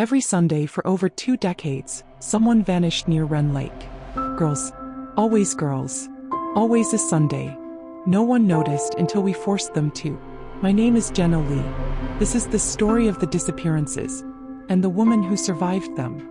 Every Sunday for over 2 decades, someone vanished near Ren Lake. Girls. Always girls. Always a Sunday. No one noticed until we forced them to. My name is Jenna Lee. This is the story of the disappearances, and the woman who survived them.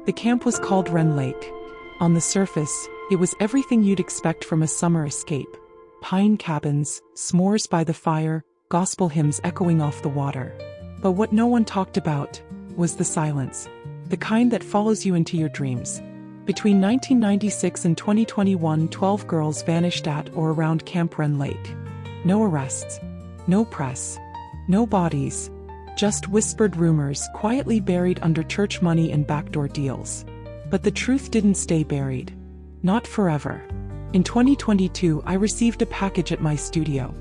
The camp was called Ren Lake. On the surface, it was everything you'd expect from a summer escape. Pine cabins, s'mores by the fire, gospel hymns echoing off the water. But what no one talked about was the silence. The kind that follows you into your dreams. Between 1996 and 2021, 12 girls vanished at or around Camp Ren Lake. No arrests. No press. No bodies. Just whispered rumors quietly buried under church money and backdoor deals. But the truth didn't stay buried. Not forever. In 2022, I received a package at my studio.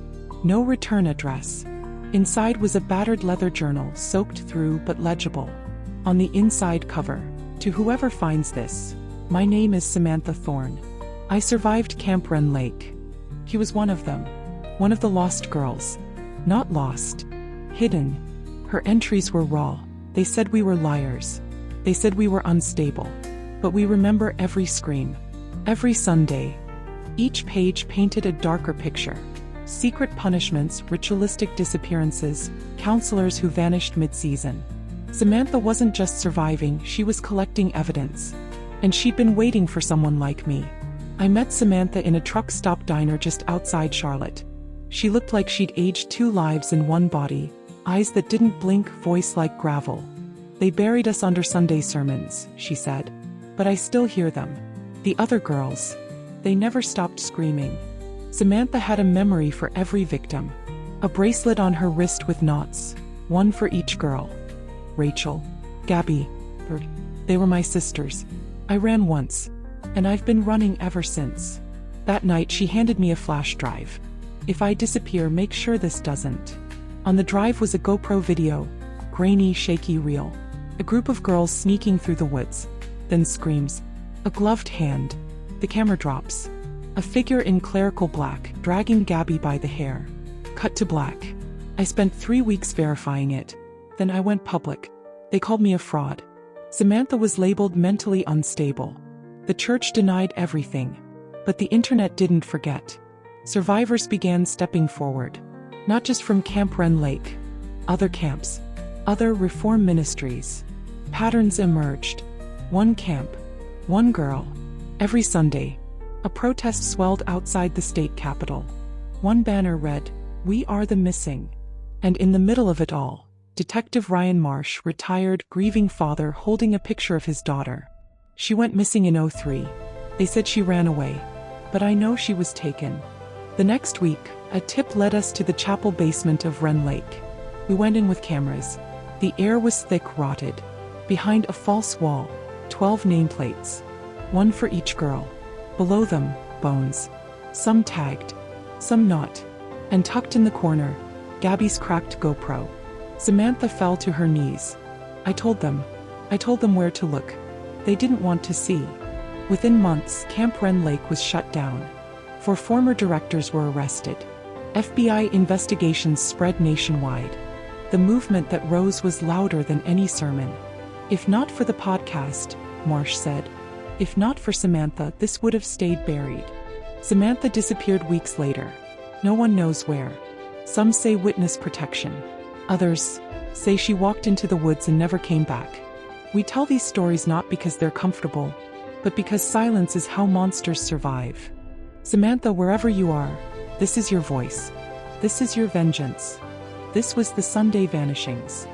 No return address. Inside was a battered leather journal, soaked through but legible. On the inside cover, "To whoever finds this, my name is Samantha Thorne. I survived Camp Ren Lake." He was one of them. One of the lost girls. Not lost. Hidden. Her entries were raw. They said we were liars. They said we were unstable. But we remember every scream. Every Sunday. Each page painted a darker picture. Secret punishments, ritualistic disappearances, counselors who vanished mid-season. Samantha wasn't just surviving, she was collecting evidence. And she'd been waiting for someone like me. I met Samantha in a truck stop diner just outside Charlotte. She looked like she'd aged 2 lives in one body, eyes that didn't blink, voice like gravel. "They buried us under Sunday sermons," she said. "But I still hear them. The other girls. They never stopped screaming." Samantha had a memory for every victim. A bracelet on her wrist with knots, one for each girl. Rachel, Gabby, Bert. They were my sisters. I ran once, and I've been running ever since. That night she handed me a flash drive. "If I disappear, make sure this doesn't." On the drive was a GoPro video, grainy, shaky reel. A group of girls sneaking through the woods. Then screams. A gloved hand. The camera drops. A figure in clerical black, dragging Gabby by the hair. Cut to black. I spent 3 weeks verifying it. Then I went public. They called me a fraud. Samantha was labeled mentally unstable. The church denied everything. But the internet didn't forget. Survivors began stepping forward. Not just from Camp Ren Lake. Other camps. Other reform ministries. Patterns emerged. One camp. One girl. Every Sunday. A protest swelled outside the state capitol. One banner read, "We are the missing." And in the middle of it all, Detective Ryan Marsh, retired, grieving father, holding a picture of his daughter. She went missing in '03. They said she ran away. But I know she was taken. The next week, a tip led us to the chapel basement of Ren Lake. We went in with cameras. The air was thick, rotted. Behind a false wall, 12 nameplates. One for each girl. Below them, bones. Some tagged. Some not. And tucked in the corner, Gabby's cracked GoPro. Samantha fell to her knees. I told them where to look. They didn't want to see. Within months, Camp Ren Lake was shut down. 4 former directors were arrested. FBI investigations spread nationwide. The movement that rose was louder than any sermon. "If not for the podcast," Marsh said. "If not for Samantha, this would have stayed buried." Samantha disappeared weeks later. No one knows where. Some say witness protection. Others say she walked into the woods and never came back. We tell these stories not because they're comfortable, but because silence is how monsters survive. Samantha, wherever you are, this is your voice. This is your vengeance. This was the Sunday Vanishings.